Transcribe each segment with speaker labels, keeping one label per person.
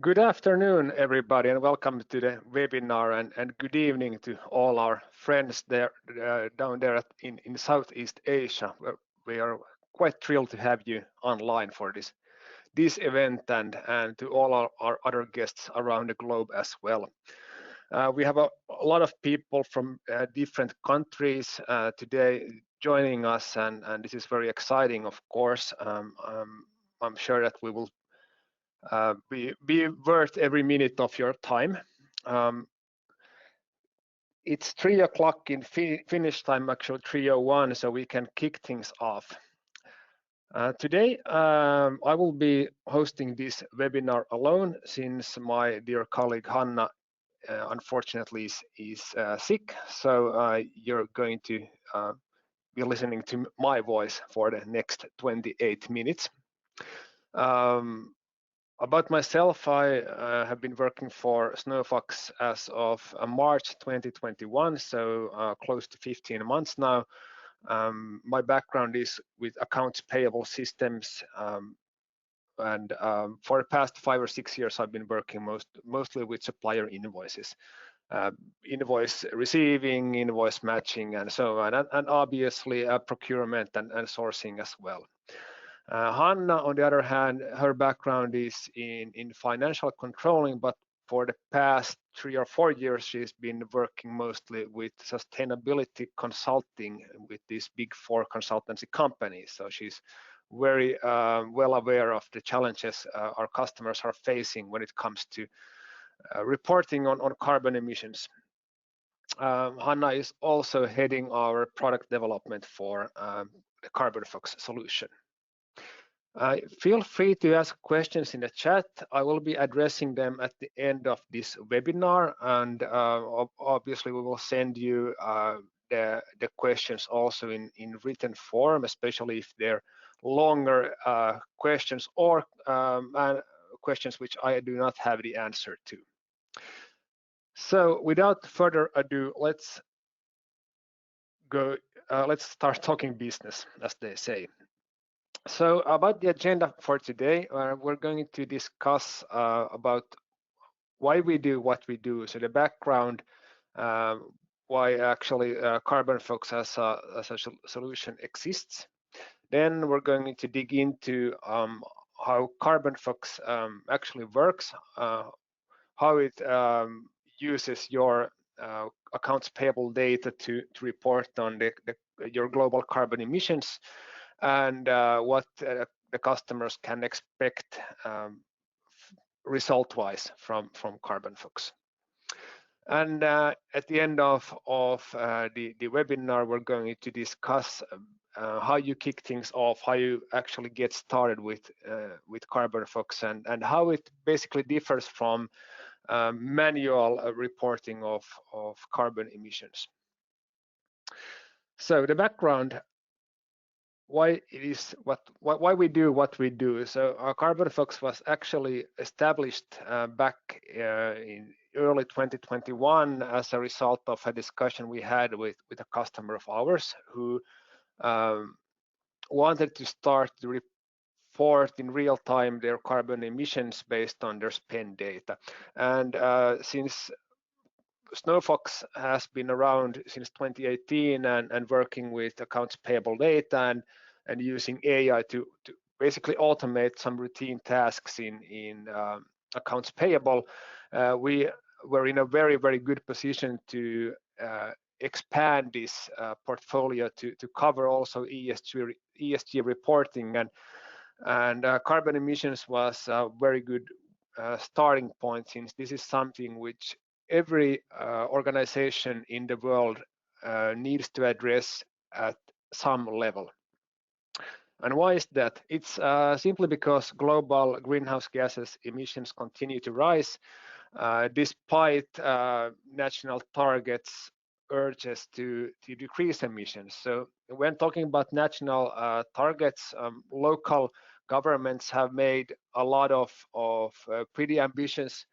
Speaker 1: Good afternoon, everybody, and welcome to the webinar, and good evening to all our friends there down there in Southeast Asia. We are quite thrilled to have you online for this event, and to all our other guests around the globe as well. We have a lot of people from different countries today joining us, and this is very exciting, of course. I'm sure that we will be worth every minute of your time. It's 3 o'clock in Finnish time, actually 3:01, so we can kick things off. Today, I will be hosting this webinar alone since my dear colleague Hanna unfortunately is sick, so you're going to be listening to my voice for the next 28 minutes. About myself, I have been working for Snowfox as of March 2021, so close to 15 months now. My background is with accounts payable systems, and for the past 5 or 6 years, I've been working mostly with supplier invoices, invoice receiving, invoice matching, and so on, and obviously procurement and sourcing as well. Hanna, on the other hand, her background is in financial controlling, but for the past 3 or 4 years, she's been working mostly with sustainability consulting with these big 4 consultancy companies. So she's very well aware of the challenges our customers are facing when it comes to reporting on carbon emissions. Hanna is also heading our product development for the Carbonfox solution. Feel free to ask questions in the chat. I will be addressing them at the end of this webinar, and obviously we will send you the questions also in written form, especially if they're longer questions or questions which I do not have the answer to. So without further ado, let's start talking business, as they say. So about the agenda for today, we're going to discuss about why we do what we do. So the background, why actually Carbonfox as a solution exists. Then we're going to dig into how Carbonfox actually works, how it uses your accounts payable data to report on your global carbon emissions, and what the customers can expect result-wise from Carbonfox. And at the end of the webinar, we're going to discuss how you kick things off, how you actually get started with Carbonfox, and how it basically differs from manual reporting of carbon emissions. So the background, why we do what we do. So Carbonfox was actually established back in early 2021 as a result of a discussion we had with a customer of ours who wanted to start to report in real time their carbon emissions based on their spend data. And since Snowfox has been around since 2018 and working with accounts payable data and using AI to basically automate some routine tasks in accounts payable, we were in a very, very good position to expand this portfolio to cover also ESG reporting, and carbon emissions was a very good starting point, since this is something which every organization in the world needs to address at some level. And why is that? It's simply because global greenhouse gases emissions continue to rise despite national targets urges to decrease emissions. So when talking about national targets, local governments have made a lot of pretty ambitious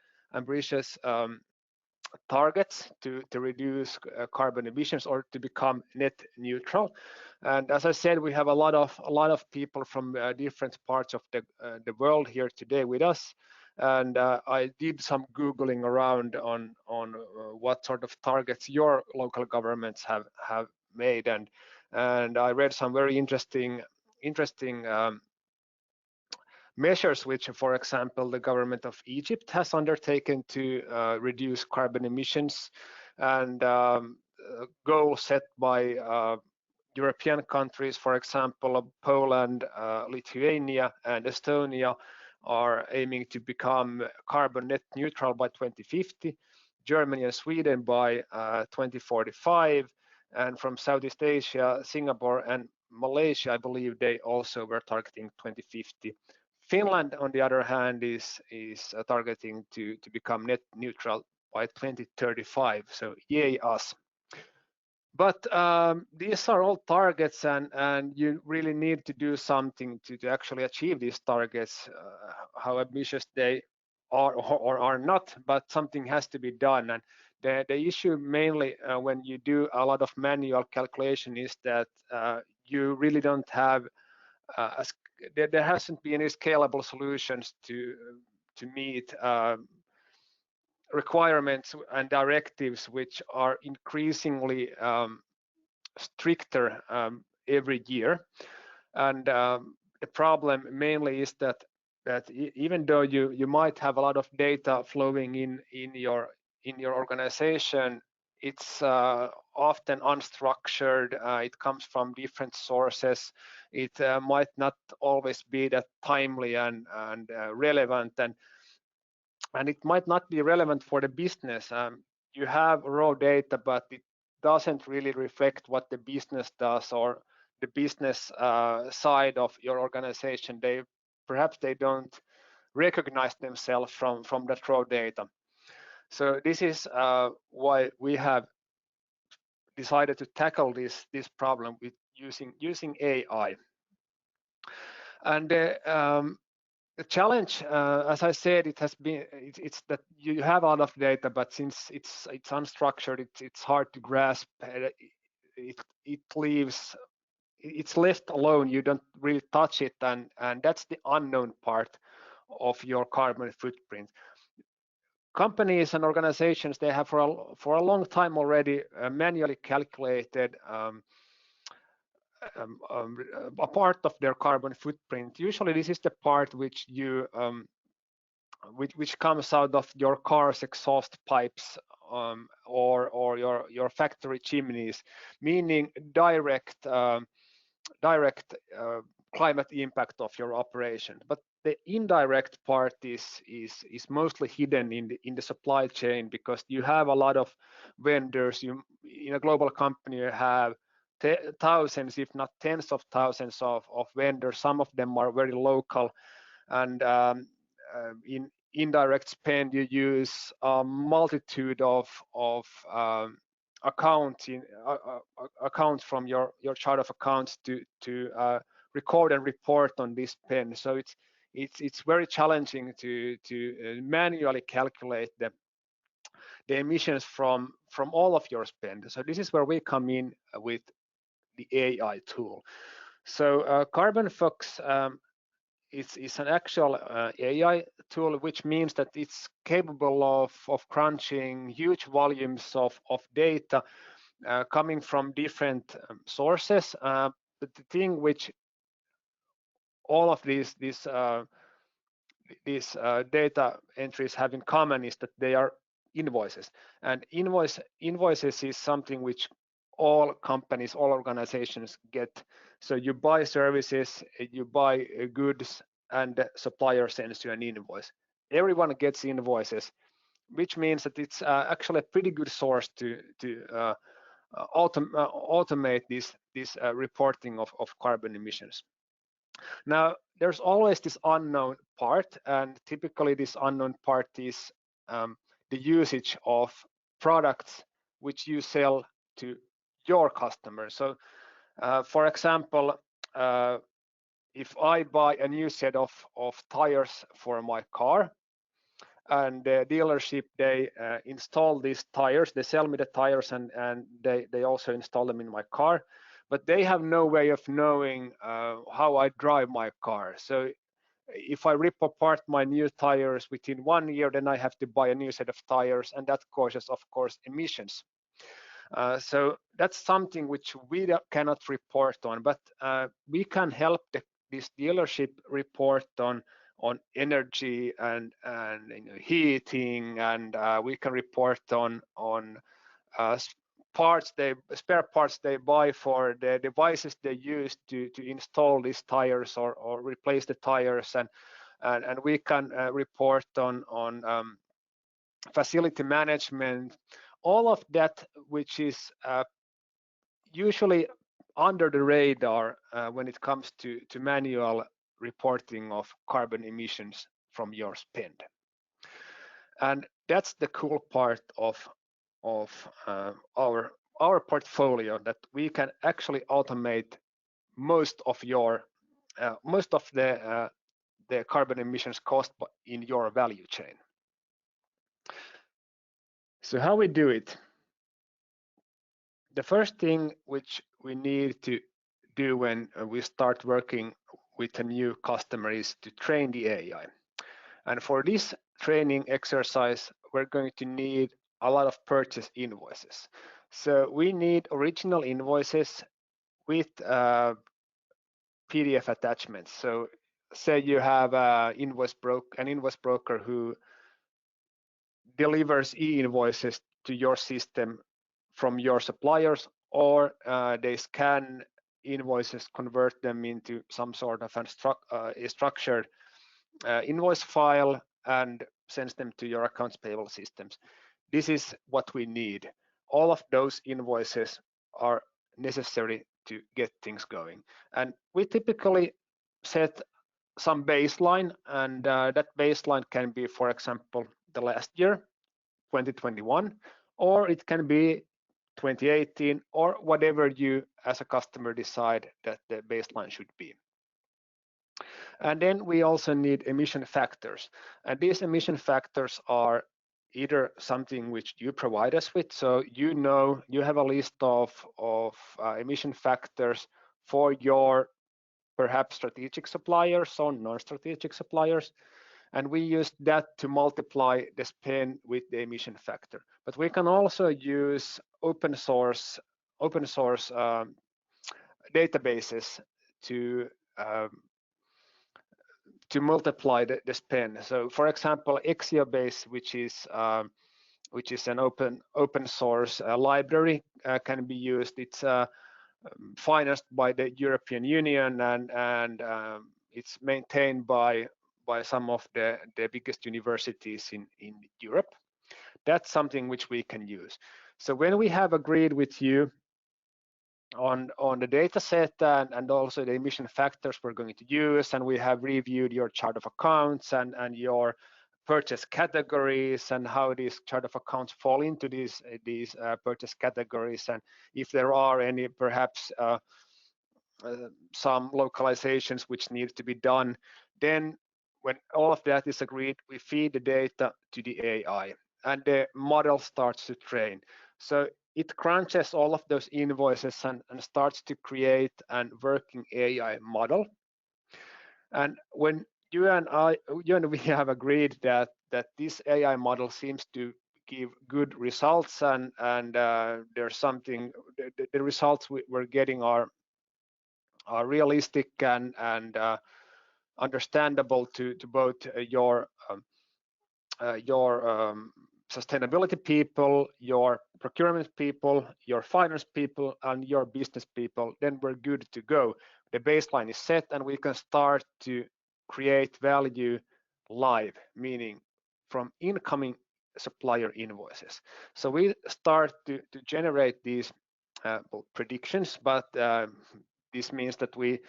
Speaker 1: targets to reduce carbon emissions or to become net neutral. And as I said, we have a lot of people from different parts of the world here today with us. And I did some Googling around on what sort of targets your local governments have made, and I read some very interesting measures which, for example, the government of Egypt has undertaken to reduce carbon emissions, and goals set by European countries, for example, Poland, Lithuania, and Estonia are aiming to become carbon net neutral by 2050, Germany and Sweden by 2045, and from Southeast Asia, Singapore and Malaysia, I believe they also were targeting 2050. Finland, on the other hand, is targeting to become net neutral by 2035. So yay us. But these are all targets, and you really need to do something to actually achieve these targets, how ambitious they are or are not, but something has to be done. And the issue mainly when you do a lot of manual calculation is that you really don't have there hasn't been any scalable solutions to meet requirements and directives which are increasingly stricter every year. And the problem mainly is that even though you might have a lot of data flowing in your organization, it's often unstructured. It comes from different sources. It might not always be that timely and relevant, and it might not be relevant for the business. You have raw data, but it doesn't really reflect what the business does or the business side of your organization. Perhaps they don't recognize themselves from that raw data. So this is why we have decided to tackle this problem with using AI. And the challenge, as I said, it's that you have a lot of data, but since it's unstructured, it's hard to grasp. It's left alone. You don't really touch it, and that's the unknown part of your carbon footprint. Companies and organizations, they have for a long time already manually calculated a part of their carbon footprint. Usually, this is the part which you which comes out of your car's exhaust pipes or your factory chimneys, meaning direct climate impact of your operation. But the indirect part is mostly hidden in the supply chain, because you have a lot of vendors. In a global company, you have thousands, if not tens of thousands of vendors. Some of them are very local, and in indirect spend, you use a multitude of accounts from your chart of accounts to record and report on this spend. So it's very challenging to manually calculate the emissions from all of your spend. So this is where we come in with the AI tool. So Carbonfox is an actual AI tool, which means that it's capable of crunching huge volumes of data coming from different sources. But the thing which all of these data entries have in common is that they are invoices, and invoices is something which all companies, all organizations get. So you buy services, you buy goods, and the supplier sends you an invoice. Everyone gets invoices, which means that it's actually a pretty good source to automate this reporting of carbon emissions. Now, there's always this unknown part, and typically this unknown part is the usage of products which you sell to your customers. So, for example, if I buy a new set of tires for my car, and the dealership, they install these tires, they sell me the tires, and they also install them in my car, but they have no way of knowing how I drive my car. So if I rip apart my new tires within 1 year, then I have to buy a new set of tires, and that causes, of course, emissions. So that's something which we cannot report on, but we can help this dealership report on energy and heating, and we can report on spare parts they buy for the devices they use to install these tires or replace the tires, and we can report on facility management, all of that, which is usually under the radar when it comes to manual reporting of carbon emissions from your spend. And that's the cool part of our portfolio, that we can actually automate most of the carbon emissions cost in your value chain. So how we do it? The first thing which we need to do when we start working with a new customer is to train the AI. And for this training exercise, we're going to need a lot of purchase invoices. So we need original invoices with PDF attachments. So say you have an invoice broker who delivers e-invoices to your system from your suppliers, or they scan invoices, convert them into some sort of a structured invoice file, and sends them to your accounts payable systems. This is what we need. All of those invoices are necessary to get things going. And we typically set some baseline, and that baseline can be, for example, the last year, 2021, or it can be 2018, or whatever you as a customer decide that the baseline should be. And then we also need emission factors. And these emission factors are either something which you provide us with, so you have a list of emission factors for your perhaps strategic suppliers or non-strategic suppliers, and we use that to multiply the spend with the emission factor. But we can also use open source databases to multiply the spend. So, for example, Exiobase, which is an open source library, can be used. It's financed by the European Union, and it's maintained by some of the biggest universities in Europe. That's something which we can use. So when we have agreed with you on the data set and also the emission factors we're going to use, and we have reviewed your chart of accounts and your purchase categories and how these chart of accounts fall into these purchase categories, and if there are any perhaps some localizations which need to be done, then when all of that is agreed, we feed the data to the AI and the model starts to train. So it crunches all of those invoices and starts to create a working AI model. And when you and we have agreed that this AI model seems to give good results, and there's something, the results we're getting are realistic and understandable to both your sustainability people, your procurement people, your finance people, and your business people, then we're good to go. The baseline is set, and we can start to create value live, meaning from incoming supplier invoices. So we start to generate these predictions, but this means that we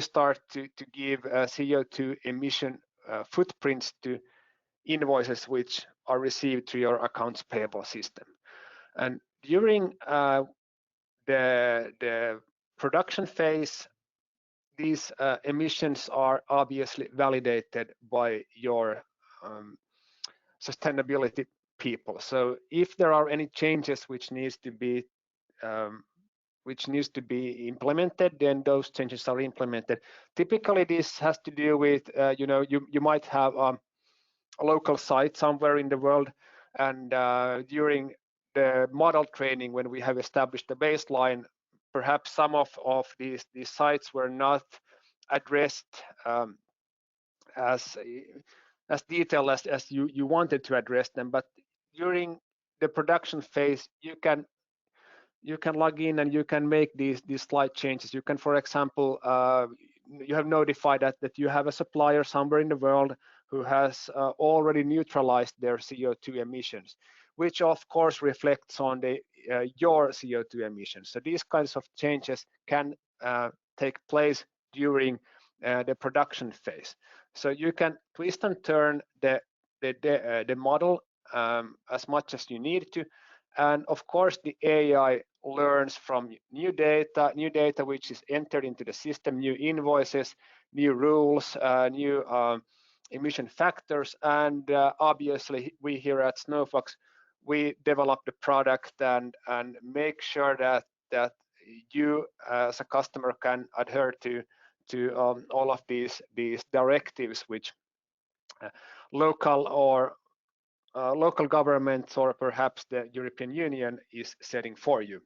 Speaker 1: start to give CO2 emission footprints to invoices which are received through your accounts payable system. And during the production phase, these emissions are obviously validated by your sustainability people. So if there are any changes which needs to be which needs to be implemented, then those changes are implemented. Typically, this has to do with, you might have a local site somewhere in the world, and during the model training, when we have established the baseline, perhaps some of these sites were not addressed as detailed as you wanted to address them. But during the production phase, you can log in and you can make these slight changes. You can, for example, you have notified that you have a supplier somewhere in the world who has already neutralized their CO2 emissions, which of course reflects on your CO2 emissions. So these kinds of changes can take place during the production phase. So you can twist and turn the model as much as you need to. And of course, the AI learns from new data which is entered into the system, new invoices, new rules, new emission factors. And obviously, we here at Snowfox, we develop the product and make sure that you as a customer can adhere to all of these directives which local governments or perhaps the European Union is setting for you.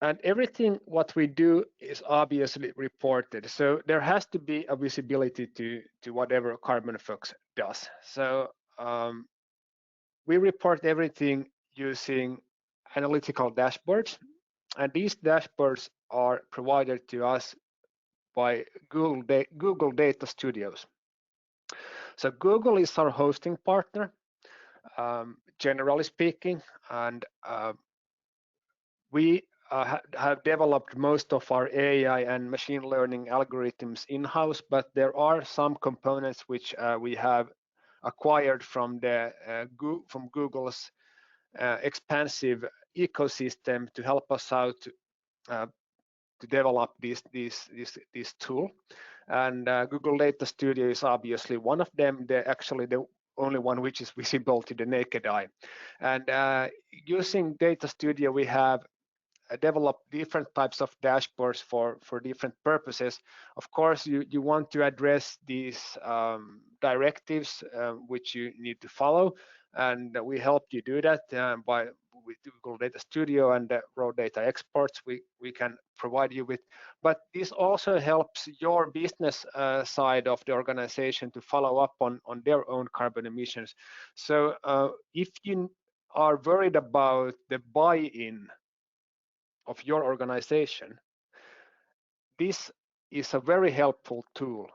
Speaker 1: And everything what we do is obviously reported. So there has to be a visibility to whatever Carbonfox does. So we report everything using analytical dashboards. And these dashboards are provided to us by Google Data Studios. So Google is our hosting partner, generally speaking, and we have developed most of our AI and machine learning algorithms in-house, but there are some components which we have acquired from Google's expansive ecosystem to help us out to develop this tool. And Google Data Studio is obviously one of them. They're actually the only one which is visible to the naked eye. And using Data Studio, we have developed different types of dashboards for different purposes. Of course, you want to address these directives which you need to follow, and we help you do that with Google Data Studio and the raw data exports we can provide you with. But this also helps your business side of the organization to follow up on their own carbon emissions. So if you are worried about the buy-in of your organization, this is a very helpful tool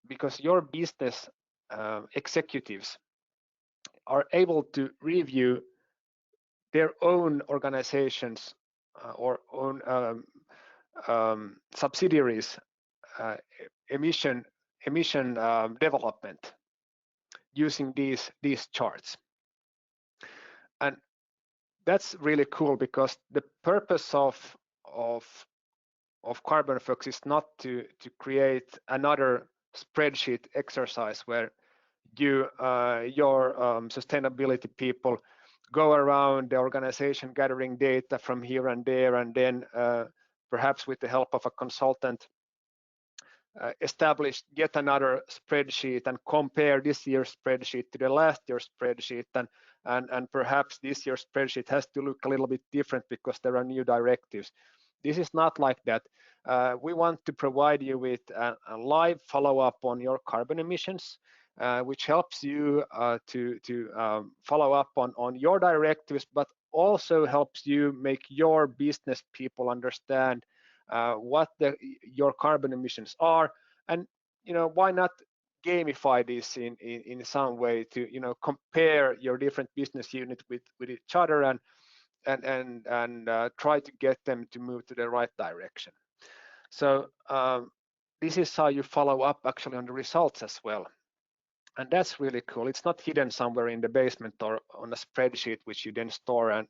Speaker 1: because your business executives are able to review their own organizations or own subsidiaries emission development using these charts. And that's really cool because the purpose of Carbonfox is not to create another spreadsheet exercise where your sustainability people go around the organization gathering data from here and there, and then perhaps with the help of a consultant establish yet another spreadsheet and compare this year's spreadsheet to the last year's spreadsheet, and perhaps this year's spreadsheet has to look a little bit different because there are new directives. This is not like that. We want to provide you with a live follow-up on your carbon emissions, which helps you to follow up on your directives, but also helps you make your business people understand what your carbon emissions are, and why not gamify this in some way to compare your different business units with each other and try to get them to move to the right direction. So this is how you follow up actually on the results as well. And that's really cool. It's not hidden somewhere in the basement or on a spreadsheet, which you then store and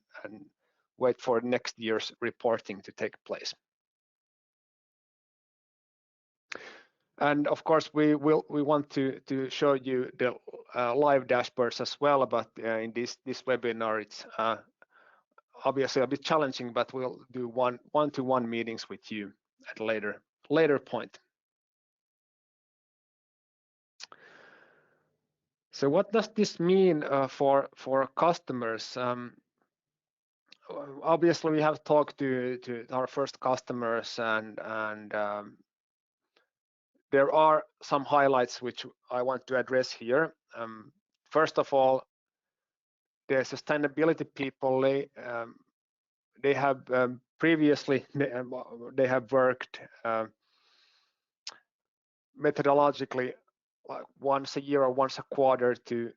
Speaker 1: wait for next year's reporting to take place. And of course, we want to show you the live dashboards as well, but in this webinar, it's obviously a bit challenging, but we'll do one-to-one meetings with you at a later point. So what does this mean for customers? Obviously, we have talked to our first customers, and there are some highlights which I want to address here. First of all, the sustainability people, they have previously they have worked methodologically like once a year or once a quarter to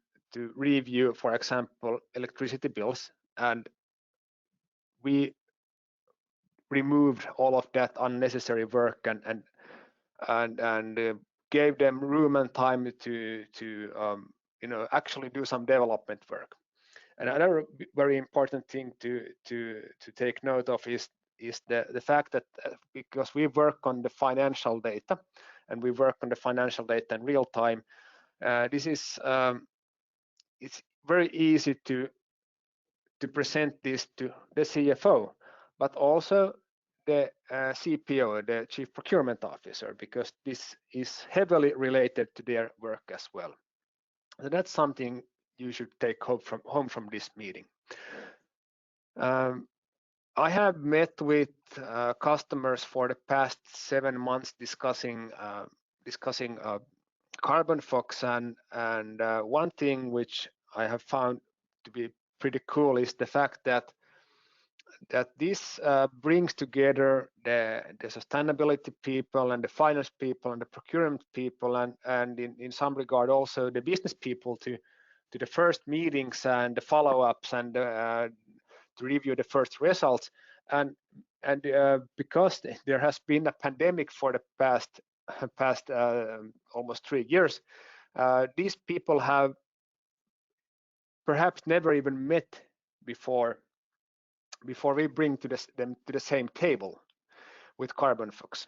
Speaker 1: review, for example, electricity bills, and we removed all of that unnecessary work and gave them room and time to actually do some development work. And another very important thing to take note of is the fact that because we work on the financial data and we work on the financial data in real time, this is it's very easy to present this to the CFO, but also the CPO, the Chief Procurement Officer, because this is heavily related to their work as well. So that's something you should take home from this meeting. I have met with customers for the past 7 months discussing Carbonfox, and one thing which I have found to be pretty cool is the fact that this brings together the sustainability people and the finance people and the procurement people and in some regard also the business people to the first meetings and the follow-ups and to review the first results, and because there has been a pandemic for the past almost 3 years, these people have perhaps never even met before we bring them to the same table with Carbonfox.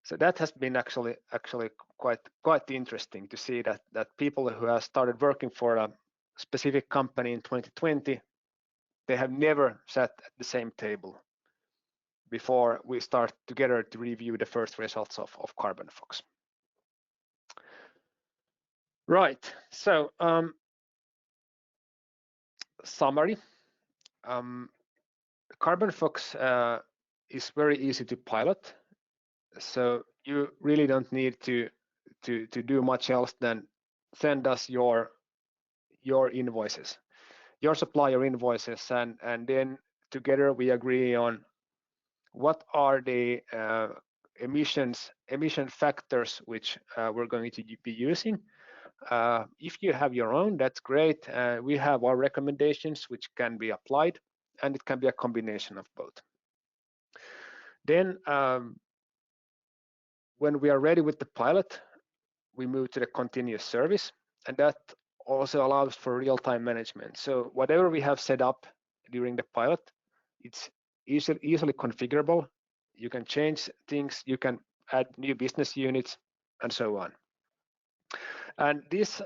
Speaker 1: So that has been actually quite interesting to see that people who have started working for a specific company in 2020, they have never sat at the same table before we start together to review the first results of Carbonfox. Right, so summary. Carbonfox is very easy to pilot, so you really don't need to do much else than send us your invoices, your supplier invoices, and then together we agree on what are the emission factors which we're going to be using. If you have your own, that's great. We have our recommendations which can be applied, and it can be a combination of both. Then when we are ready with the pilot, we move to the continuous service, and that also allows for real-time management. So whatever we have set up during the pilot, it's easily configurable. You can change things, you can add new business units, and so on. And this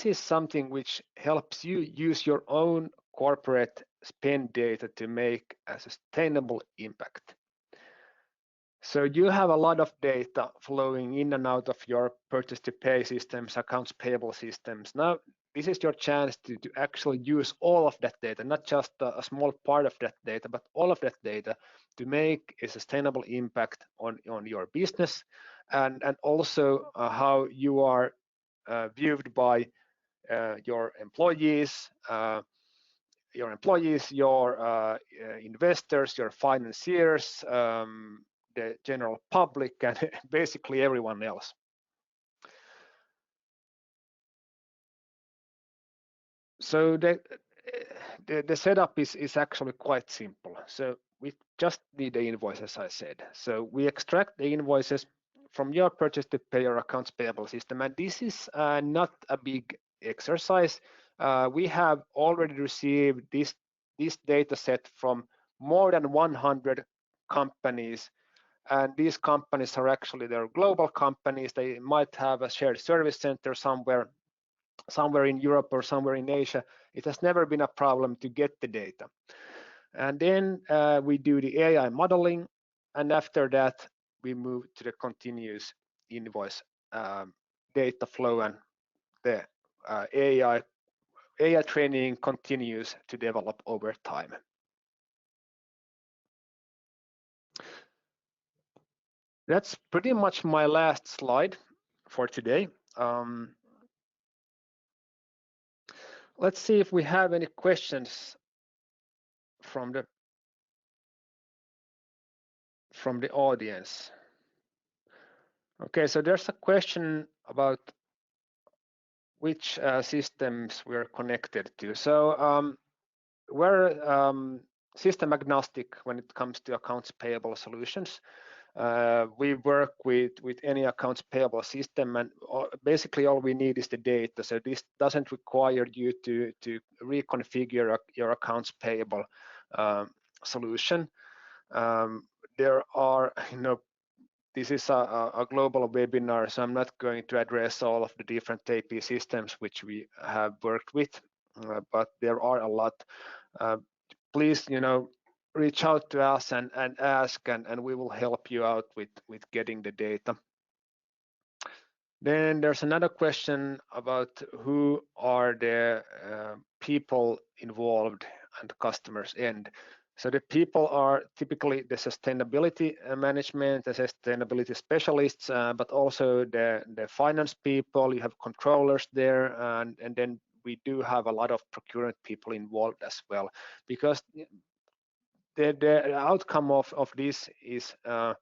Speaker 1: is something which helps you use your own corporate spend data to make a sustainable impact. So you have a lot of data flowing in and out of your purchase to pay systems, accounts payable systems. Now, this is your chance to actually use all of that data, not just a small part of that data, but all of that data to make a sustainable impact on your business and also how you are viewed by your employees, your investors, your financiers, the general public, and basically everyone else. So the setup is actually quite simple. So we just need the invoice, as I said. So we extract the invoices from your purchase to pay or accounts payable system, and this is not a big exercise. We have already received this data set from more than 100 companies, and these companies are actually, they're global companies. They might have a shared service center somewhere, somewhere in Europe or somewhere in Asia, it has never been a problem to get the data. And then we do the AI modeling, and after that we move to the continuous invoice data flow, and the AI training continues to develop over time. That's pretty much my last slide for today. Let's see if we have any questions from the audience. Okay, so there's a question about which systems we're connected to. So we're system agnostic when it comes to accounts payable solutions. We work with any accounts payable system, and basically all we need is the data. So this doesn't require you to reconfigure your accounts payable solution. There are, this is a global webinar, so I'm not going to address all of the different AP systems which we have worked with, but there are a lot. Please, reach out to us and ask, and we will help you out with getting the data. Then there's another question about who are the people involved and customers end. So the people are typically the sustainability management, the sustainability specialists, but also the finance people. You have controllers there, and then we do have a lot of procurement people involved as well, because the outcome of this is the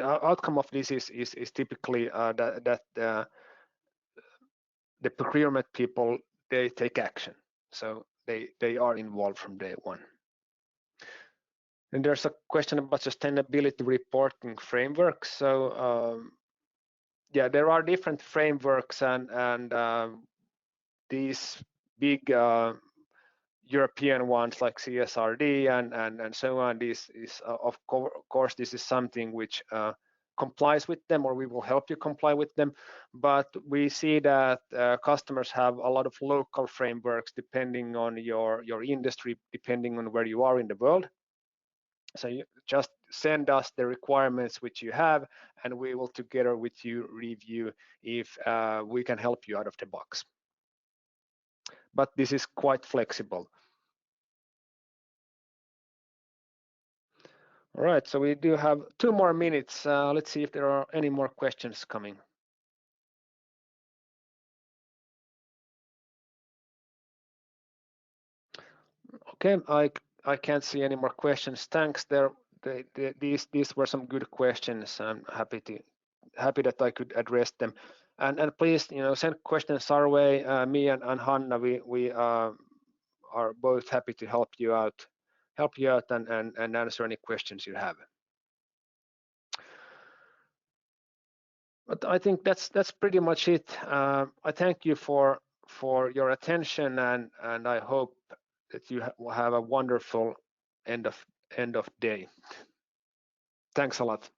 Speaker 1: outcome of this is typically that the procurement people, they take action, so they are involved from day one. And there's a question about sustainability reporting frameworks. So yeah, there are different frameworks, and these big European ones like CSRD and so on. This is of course this is something which complies with them, or we will help you comply with them. But we see that customers have a lot of local frameworks depending on your industry, depending on where you are in the world. So you just send us the requirements which you have, and we will together with you review if we can help you out of the box. But this is quite flexible. All right, so we do have 2 more minutes. Let's see if there are any more questions coming. Okay, I can't see any more questions. Thanks. These were some good questions. I'm happy that I could address them. And please, send questions our way. Me and Hanna, we are both happy to help you out and answer any questions you have. But I think that's pretty much it. I thank you for your attention, and I hope that you will have a wonderful end of day. Thanks a lot.